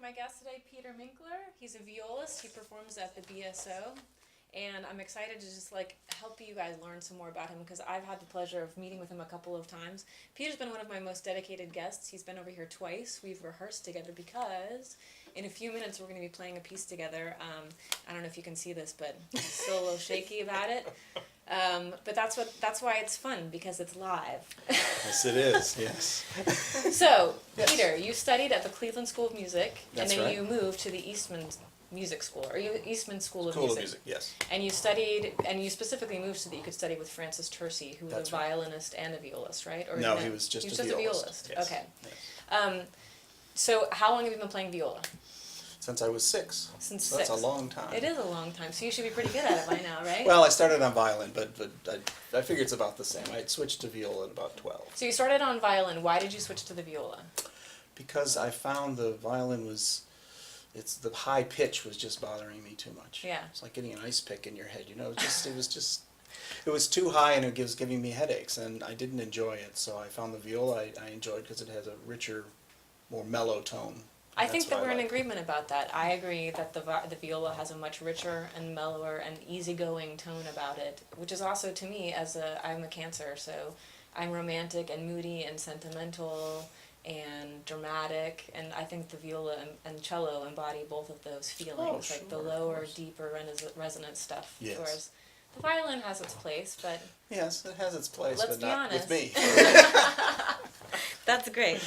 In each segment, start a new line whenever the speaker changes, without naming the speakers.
my guest today, Peter Minkler. He's a violist. He performs at the BSO. And I'm excited to just help you guys learn some more about him because I've had the pleasure of meeting with him a couple of times. Peter's been one of my most dedicated guests. He's been over here twice. We've rehearsed together because in a few minutes we're going to be playing a piece together. I don't know if you can see this, but I'm still a little shaky about it. But that's why it's fun, because it's live.
Yes, it is, yes.
So,
Yes.
Peter, you studied at the Cleveland School of Music,
That's
and then
right.
you moved to the Eastman Music School, or Eastman School of
School
Music.
of Music, yes.
And you studied, and you specifically moved so that you could study with Francis Tercy, who was
That's
a
right.
violinist and a violist, right? Or
No, he was just a violist. Yes.
Okay.
Yes.
So how long have you been playing viola?
Since I was 6.
Since
So
6.
That's a long time.
It is a long time, so you should be pretty good at it by now, right?
Well, I started on violin, but I figure it's about the same. I switched to viola at about 12.
So you started on violin. Why did you switch to the viola?
Because I found the violin the high pitch was just bothering me too much.
Yeah.
It's like getting an ice pick in your head, it was too high and it was giving me headaches, and I didn't enjoy it. So I found the viola I enjoyed because it has a richer, more mellow tone.
I think that we're in
like.
agreement about that. I agree that the viola has a much richer and mellower and easygoing tone about it, which is also, to me, I'm a Cancer, so I'm romantic and moody and sentimental and dramatic, and I think the viola and cello embody both of those feelings,
Oh,
like the
sure, of
lower,
course.
deeper resonant stuff.
Yes.
Whereas the violin has its place, but
Yes, it has its place,
Let's
but
be
not
honest.
with me.
that's great.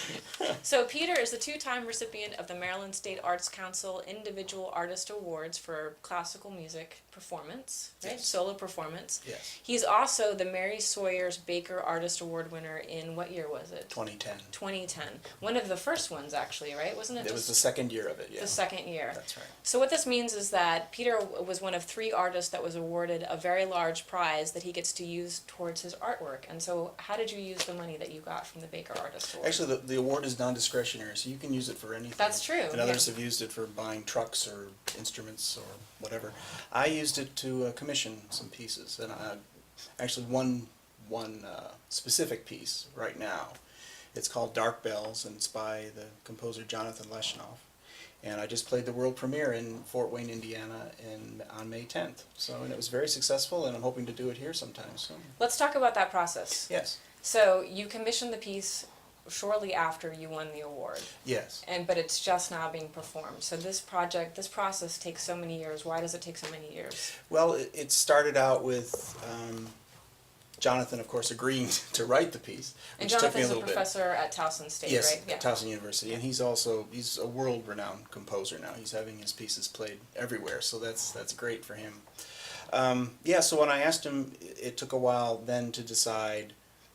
So Peter is the two-time recipient of the Maryland State Arts Council Individual Artist Awards for classical music performance, right?
Yes.
Solo performance.
Yes.
He's also the Mary Sawyer's Baker Artist Award winner in, what year was it?
2010.
2010. One of the first ones, actually, right? Wasn't it?
It was the second year of it, yeah.
the second year.
That's right.
So what this means is that Peter was one of 3 artists that was awarded a very large prize that he gets to use towards his artwork. And so how did you use the money that you got from the Baker Artist Award?
Actually, the award is non-discretionary, so you can use it for anything.
That's true,
And
yeah.
others have used it for buying trucks or instruments or whatever. I used it to commission some pieces, and actually one specific piece right now. It's called Dark Bells, and it's by the composer Jonathan Leshnoff. And I just played the world premiere in Fort Wayne, Indiana on May 10th. And it was very successful, and I'm hoping to do it here sometime soon.
Let's talk about that process.
Yes.
So you commissioned the piece shortly after you won the award,
Yes.
but it's just now being performed. So this process takes so many years. Why does it take so many years?
Well, it started out with Jonathan, of course, agreeing to write the piece,
And
which took me a
Jonathan's a
little bit.
professor at Towson State,
Yes,
right?
at Towson University, and he's a world-renowned composer now. He's having his pieces played everywhere, so that's great for him. So when I asked him, it took a while then to decide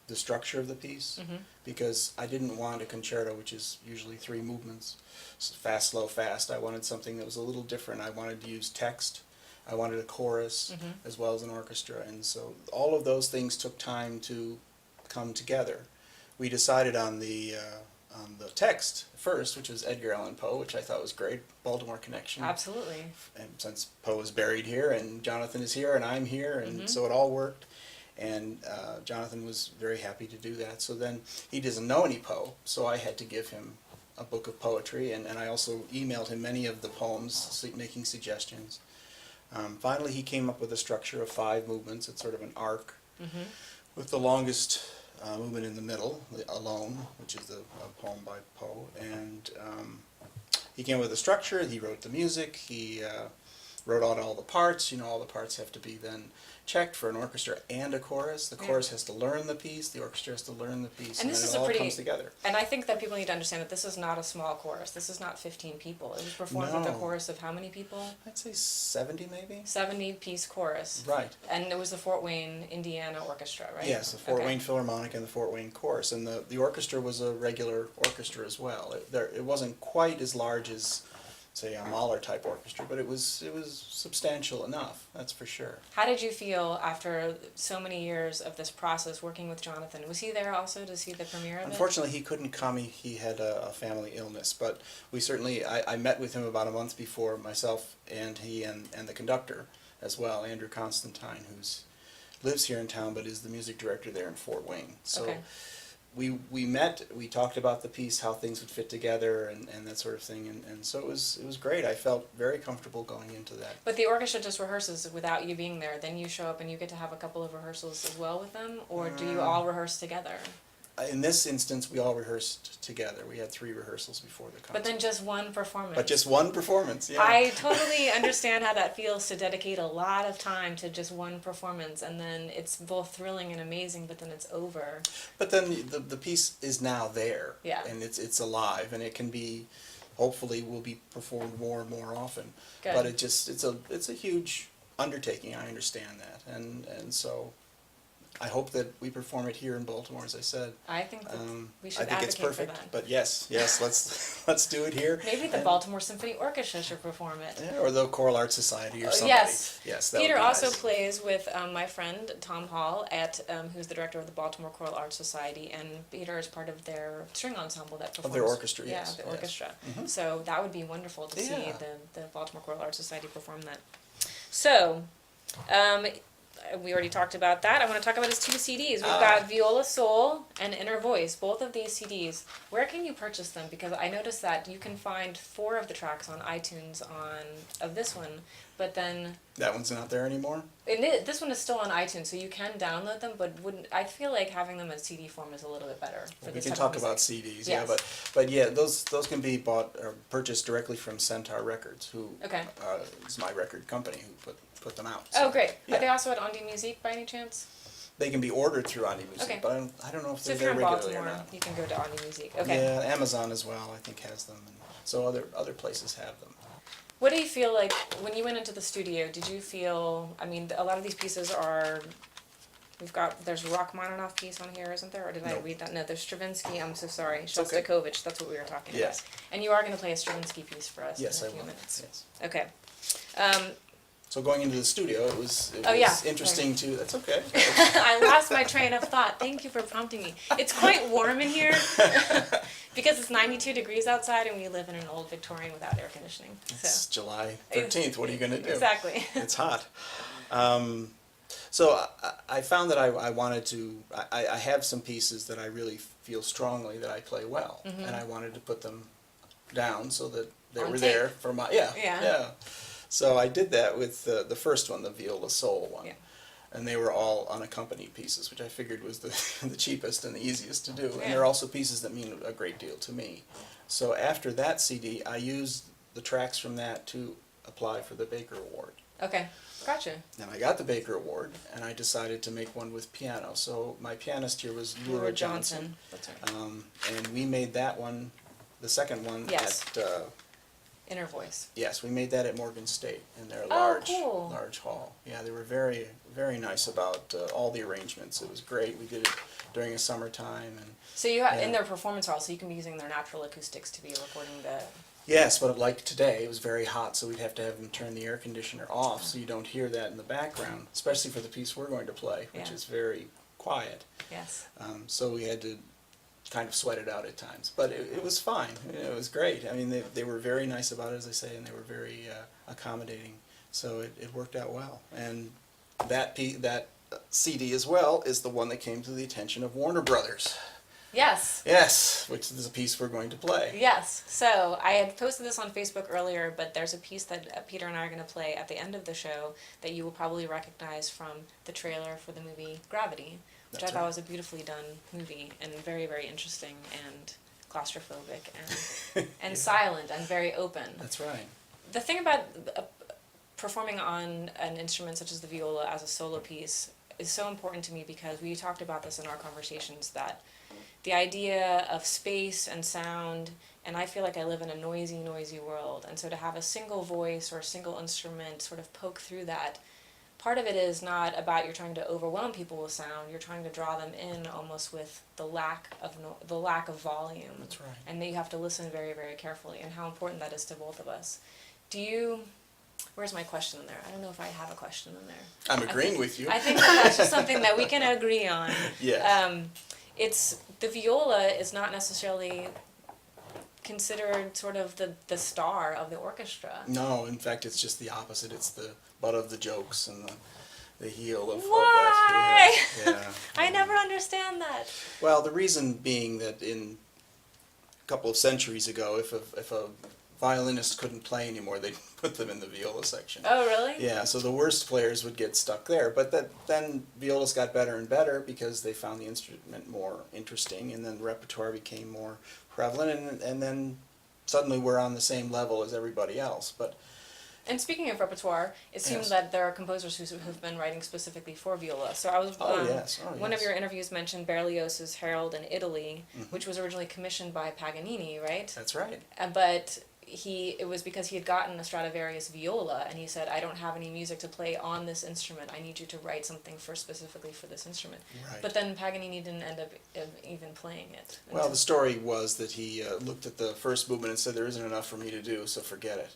the structure of the piece, because I didn't want a concerto, which is usually 3 movements, fast, slow, fast. I wanted something that was a little different. I wanted to use text. I wanted a chorus as well as an orchestra, and so all of those things took time to come together. We decided on the text first, which was Edgar Allan Poe, which I thought was great, Baltimore connection.
Absolutely.
And since Poe is buried here, and Jonathan is here, and I'm here, and so it all worked. And Jonathan was very happy to do that. So then he doesn't know any Poe, so I had to give him a book of poetry, and I also emailed him many of the poems, making suggestions. Finally, he came up with a structure of 5 movements. It's sort of an arc, with the longest movement in the middle, Alone, which is a poem by Poe. And he came up with a structure. He wrote the music. He wrote out all the parts. All the parts have to be then checked for an orchestra and a chorus. The chorus has to learn the piece. The orchestra has to learn the piece,
And
and
this
then
is
it all
a pretty,
comes together.
And I think that people need to understand that this is not a small chorus. This is not 15 people. It was performed with a
No.
chorus of how many people?
I'd say 70 maybe?
70-piece chorus.
Right.
And it was the Fort Wayne, Indiana Orchestra, right?
Yes, the Fort
Okay.
Wayne Philharmonic and the Fort Wayne Chorus, and the orchestra was a regular orchestra as well. It wasn't quite as large as, say, a Mahler type orchestra, but it was substantial enough. That's for sure.
How did you feel after so many years of this process working with Jonathan? Was he there also to see the premiere of it?
Unfortunately, he couldn't come. He had a family illness, but we certainly. I met with him about a month before, myself and he and the conductor as well, Andrew Constantine, who's lives here in town but is the music director there in Fort Wayne. So
Okay.
we met, we talked about the piece, how things would fit together, and that sort of thing, and so it was great. I felt very comfortable going into that.
But the orchestra just rehearses without you being there. Then you show up and you get to have a couple of rehearsals as well with them, or do you all rehearse together?
In this instance, we all rehearsed together. We had 3 rehearsals before the concert.
But then just one performance.
But just one performance, yeah.
I totally understand how that feels to dedicate a lot of time to just one performance, and then it's both thrilling and amazing, but then it's over.
But then the piece is now there,
Yeah.
and it's alive, and it can be, hopefully, will be performed more and more often.
Good.
But it's a huge undertaking. I understand that, and so I hope that we perform it here in Baltimore, as I said.
I think that we should
I think it's
advocate
perfect,
for that.
but yes, let's do it here.
Maybe the Baltimore Symphony Orchestra should perform it.
Yeah, or the Choral Arts Society or somebody.
Yes.
Yes, that would
Peter
be
also
nice.
plays with my friend Tom Hall, who's the director of the Baltimore Choral Arts Society, and Peter is part of their string ensemble that performs.
Of their orchestra,
yeah,
yes.
the
yes.
orchestra.
Mhm.
So that would be wonderful to see
Yeah.
the Baltimore Choral Arts Society perform that. So, we already talked about that. I want to talk about his 2 CDs. We've got Viola Soul and Inner Voice, both of these CDs. Where can you purchase them? Because I noticed that you can find 4 of the tracks on iTunes of this one, but then
That one's not there anymore?
this one is still on iTunes, so you can download them. But I feel like having them in CD form is a little bit better for
We
this
can
type
talk
of
about
music.
CDs,
Yes.
yeah, but yeah, those can be bought or purchased directly from Centaur Records, who
Okay.
is my record company who put them out.
Oh,
So,
great.
yeah.
Are they also at Ondi Music by any chance?
They can be ordered through Ondi Music,
Okay.
but I don't know if
So
they're
if
there
you're in
regularly or
Baltimore,
not.
you can go to Ondi Music. Okay.
Yeah, Amazon as well, I think, has them, and so other places have them.
What do you feel like when you went into the studio? Did you feel? I mean, a lot of these pieces are. There's a Rachmaninoff piece on here, isn't there? Or did I
Nope.
read that? No, there's Stravinsky. I'm so sorry.
okay.
Shostakovich. That's what we were talking
Yes.
about. And you are going to play a Stravinsky piece for us
Yes,
in
I
a few
will.
minutes.
Yes.
Okay.
So going into the studio, it was
Oh, yeah.
interesting to. That's okay.
I lost my train of thought. Thank you for prompting me. It's quite warm in here because it's 92 degrees outside and we live in an old Victorian without air conditioning.
It's
So
July 13th. What are you going to do?
exactly.
It's hot. So I found that I wanted to. I have some pieces that I really feel strongly that I play well, and I wanted to put them down so that they
On
were
tape.
there for my
Yeah.
So I did that with the first one, the Viola Soul one.
Yeah.
And they were all unaccompanied pieces, which I figured was the cheapest and the easiest to do.
Yeah.
And they're also pieces that mean a great deal to me. So after that CD, I used the tracks from that to apply for the Baker Award.
Okay. Gotcha.
And I got the Baker Award, and I decided to make one with piano. So my pianist here was Laura
Laura
Johnson.
That's right.
And we made that one, the second one,
Yes.
at...
Inner Voice.
Yes, we made that at Morgan State in their
Oh, cool.
large hall. Yeah, they were very, very nice about all the arrangements. It was great. We did it during a summertime, and
So you have in
Yeah.
their performance hall, so you can be using their natural acoustics to be recording the.
yes, but like today, it was very hot, so we'd have to have them turn the air conditioner off so you don't hear that in the background, especially for the piece we're going to play, which
Yeah.
is very quiet.
Yes.
So we had to kind of sweat it out at times, but it was fine. It was great. I mean, they were very nice about it, as I say, and they were very accommodating. So it worked out well. And that CD as well is the one that came to the attention of Warner Brothers.
Yes.
Yes, which is a piece we're going to play.
Yes. So I had posted this on Facebook earlier, but there's a piece that Peter and I are going to play at the end of the show that you will probably recognize from the trailer for the movie Gravity, which
That's
I thought
right.
was a beautifully done movie and very, very interesting and claustrophobic and silent and very open.
That's right.
The thing about performing on an instrument such as the viola as a solo piece is so important to me because we talked about this in our conversations that the idea of space and sound, and I feel like I live in a noisy world, and so to have a single voice or a single instrument sort of poke through that, part of it is not about you're trying to overwhelm people with sound, you're trying to draw them in almost with the lack of volume.
That's right.
And that you have to listen very, very carefully, and how important that is to both of us. Where's my question in there? I don't know if I have a question in there.
I'm agreeing with you.
I think that's just something that we can agree on.
Yes.
The viola is not necessarily considered sort of the star of the orchestra.
No, in fact, it's just the opposite. It's the butt of the jokes and the heel of
Why?
that. Yeah.
I never understand that.
Well, the reason being that in a couple of centuries ago, if a violinist couldn't play anymore, they'd put them in the viola section.
Oh, really?
Yeah, so the worst players would get stuck there. But then violas got better and better because they found the instrument more interesting, and then repertoire became more prevalent, and then suddenly we're on the same level as everybody else. But
And speaking of repertoire, it seems
Yes.
that there are composers who've been writing specifically for viola. So I was one of your interviews mentioned Berlioz's Harold in Italy, which was originally commissioned by Paganini, right?
That's right.
But it was because he had gotten a Stradivarius viola, and he said, "I don't have any music to play on this instrument. I need you to write something specifically for this instrument."
Right.
But then Paganini didn't end up even playing it.
Well, the story was that he looked at the first movement and said, "There isn't enough for me to do, so forget it."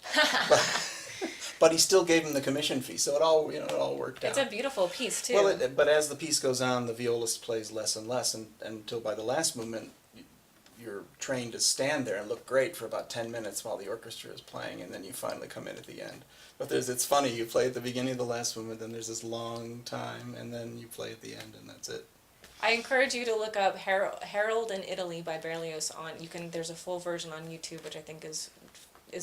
But he still gave him the commission fee, so it all worked out.
It's a beautiful piece too.
Well, but as the piece goes on, the violist plays less and less, until by the last movement, you're trained to stand there and look great for about 10 minutes while the orchestra is playing, and then you finally come in at the end. But it's funny, you play at the beginning of the last movement, then there's this long time, and then you play at the end, and that's it.
I encourage you to look up Harold in Italy by Berlioz there's a full version on YouTube, which I think is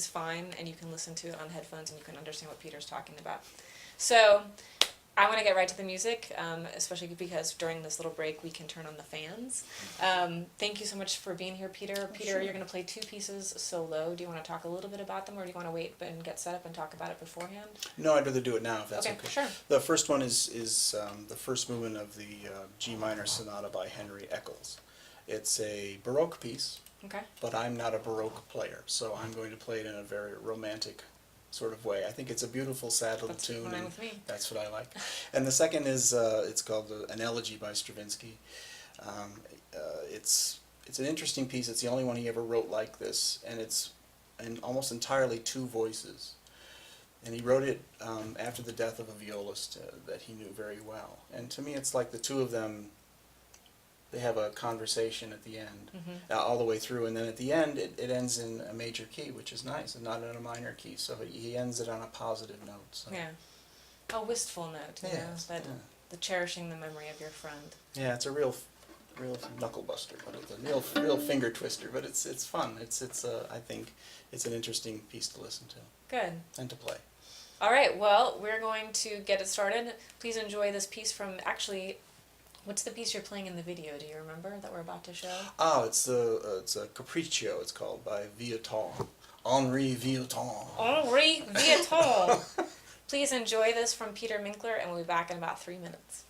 fine, and you can listen to it on headphones and you can understand what Peter's talking about. So I want to get right to the music, especially because during this little break we can turn on the fans. Thank you so much for being here, Peter. Peter,
Sure.
You're going to play 2 pieces solo. Do you want to talk a little bit about them, or do you want to wait and get set up and talk about it beforehand?
No, I'd rather do it now, if that's okay.
Sure.
The first one is the first movement of the G minor sonata by Henry Eccles. It's a Baroque piece,
Okay.
but I'm not a Baroque player, so I'm going to play it in a very romantic sort of way. I think it's a beautiful, sad little
That's
tune,
fine
and
with me.
that's what I like. And the second is it's called An Elegy by Stravinsky. It's an interesting piece. It's the only one he ever wrote like this, and it's almost entirely 2 voices. And he wrote it after the death of a violist that he knew very well. And to me, it's like the 2 of them, they have a conversation at the end, all the way through, and then at the end it ends in a major key, which is nice, and not in a minor key, so he ends it on a positive note. So.
Yeah. A wistful note, the cherishing the memory of your friend.
Yeah, it's a real knuckle buster, but it's a real finger twister, but it's fun. I think it's an interesting piece to listen to.
Good.
And to play.
All right, well, we're going to get it started. Please enjoy this piece from, what's the piece you're playing in the video? Do you remember that we're about to show?
Oh, it's a Capriccio, it's called, by Vieuxtemps. Henri Vieuxtemps.
Henri Vieuxtemps. Please enjoy this from Peter Minkler, and we'll be back in about 3 minutes.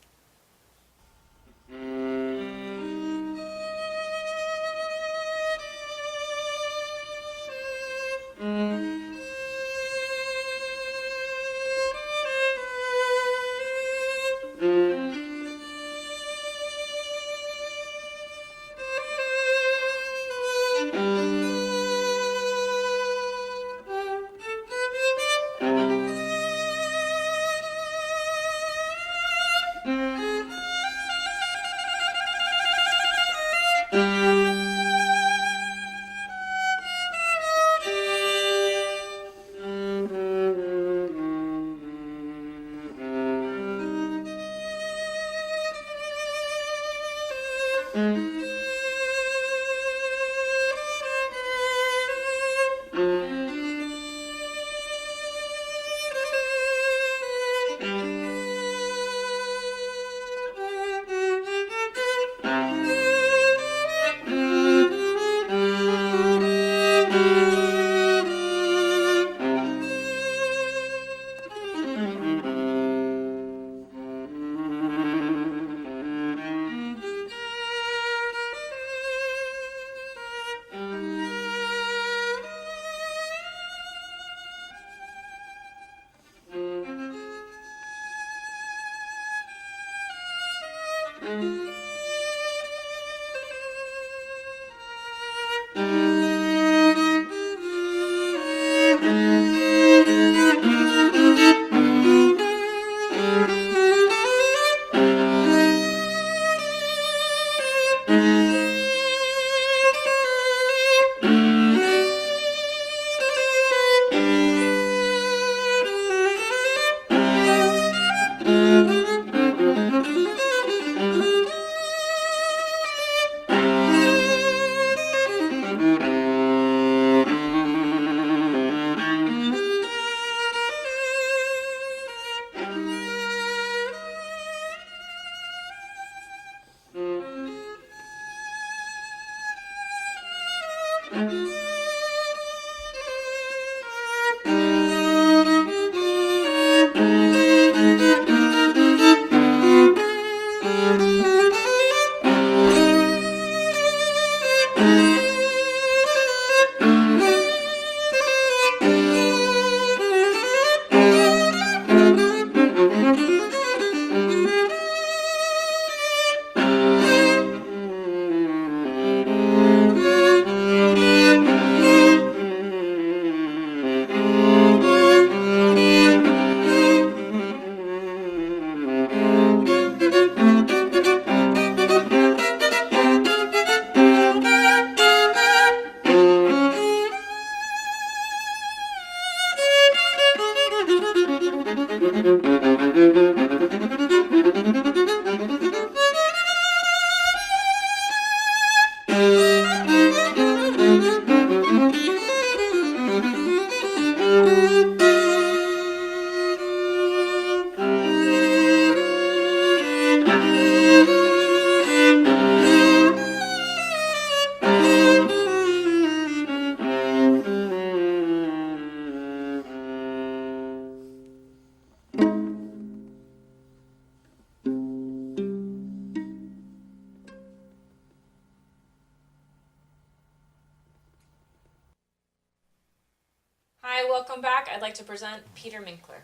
Hi, welcome back. I'd like to present Peter Minkler.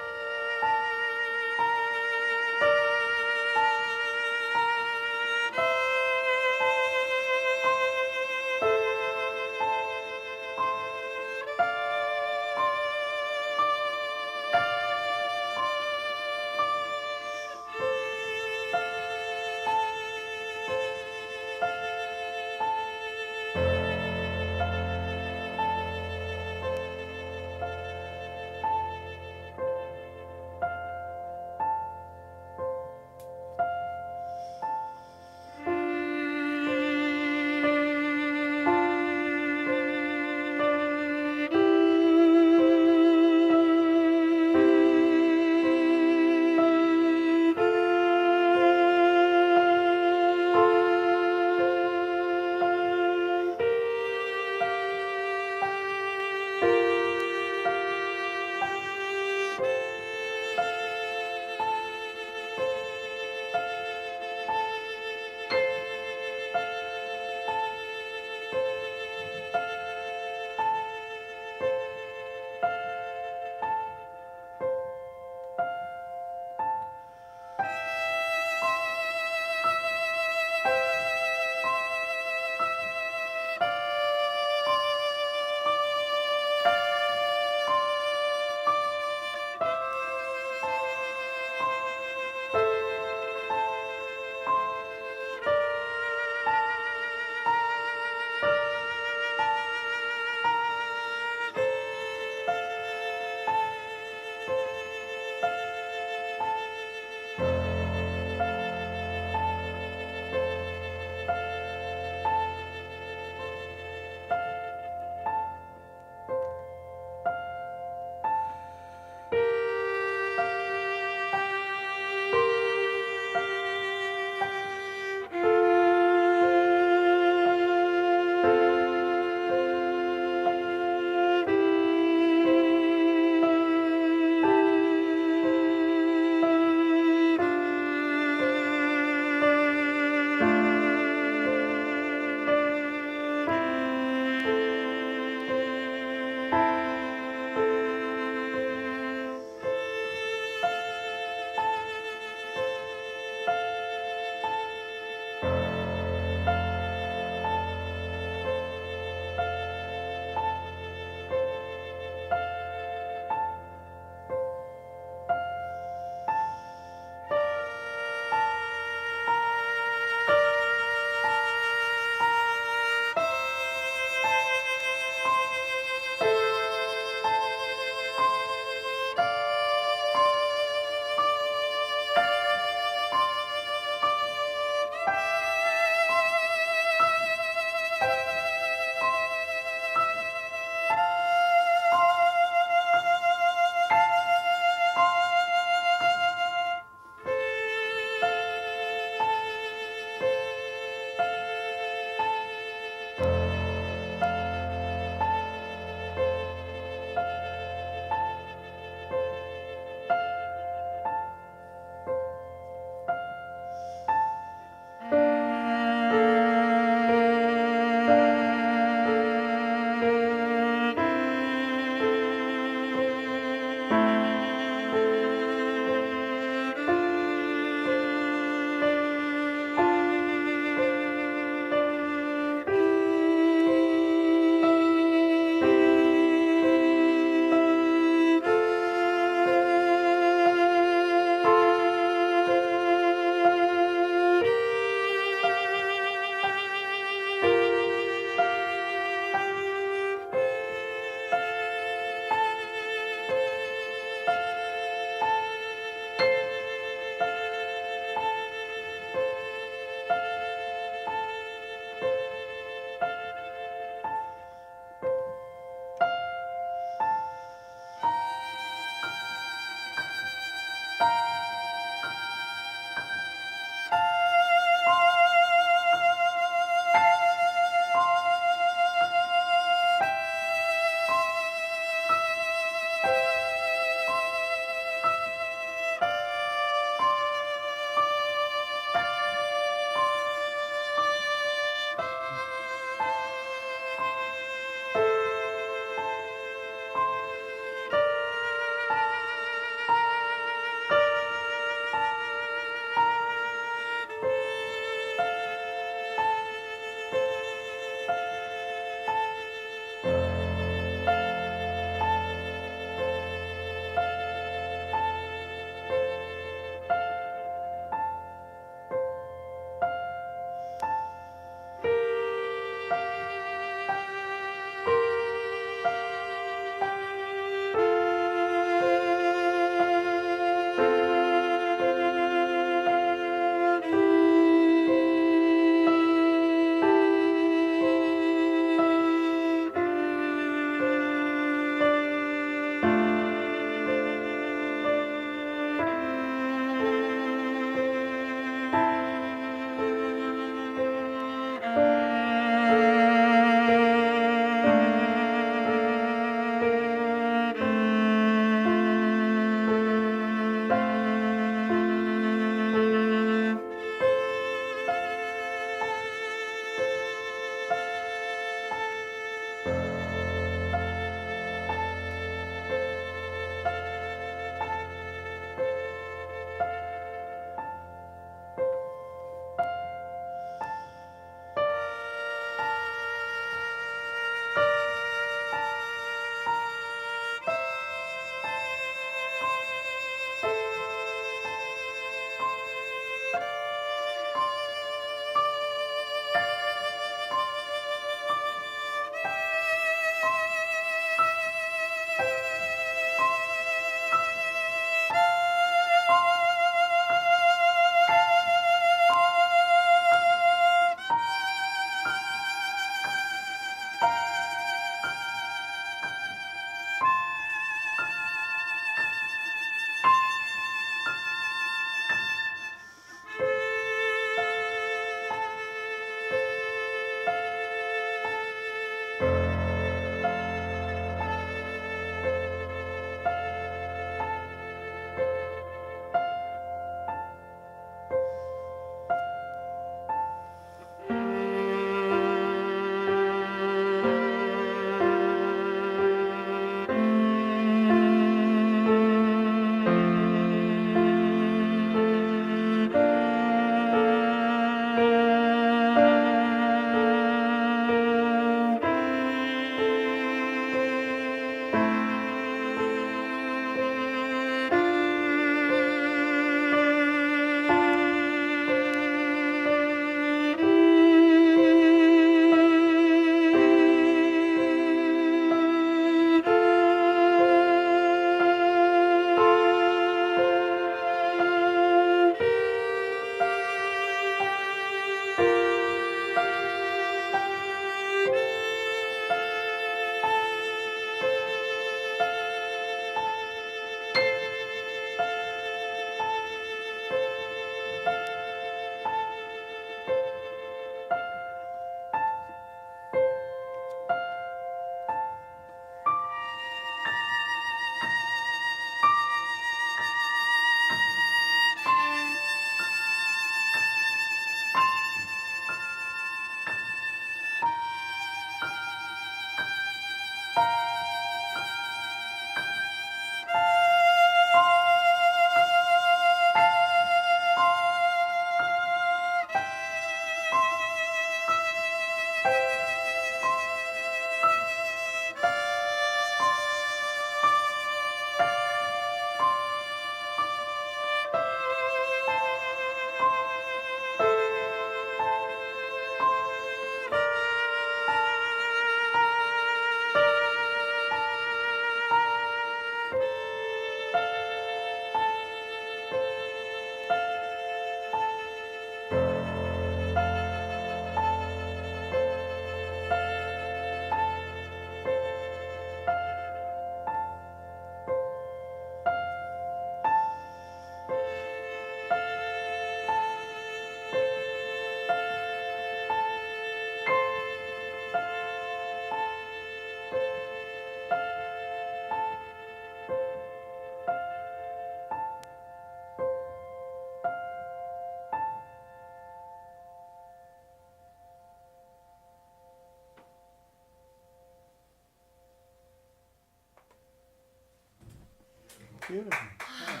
Beautiful. Yeah.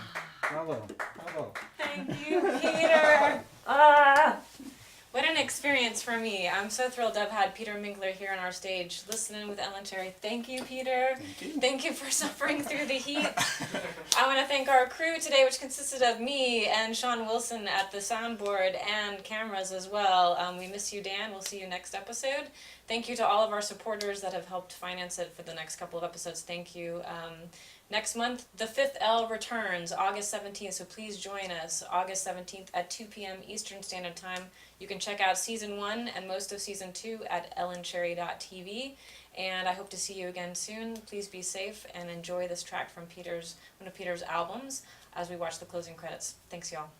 Bravo. Bravo.
Thank you, Peter. Ah, what an experience for me. I'm so thrilled to have had Peter Minkler here on our stage, listening with Ellen Cherry. Thank you, Peter.
Thank you.
Thank you for suffering through the heat. I want to thank our crew today, which consisted of me and Sean Wilson at the soundboard and cameras as well. We miss you, Dan. We'll see you next episode. Thank you to all of our supporters that have helped finance it for the next couple of episodes. Thank you. Next month, the 5th L returns, August 17th, so please join us, August 17th at 2 p.m. Eastern Standard Time. You can check out Season 1 and most of Season 2 at ellencherry.tv, and I hope to see you again soon. Please be safe and enjoy this track from one of Peter's albums as we watch the closing credits. Thanks, y'all.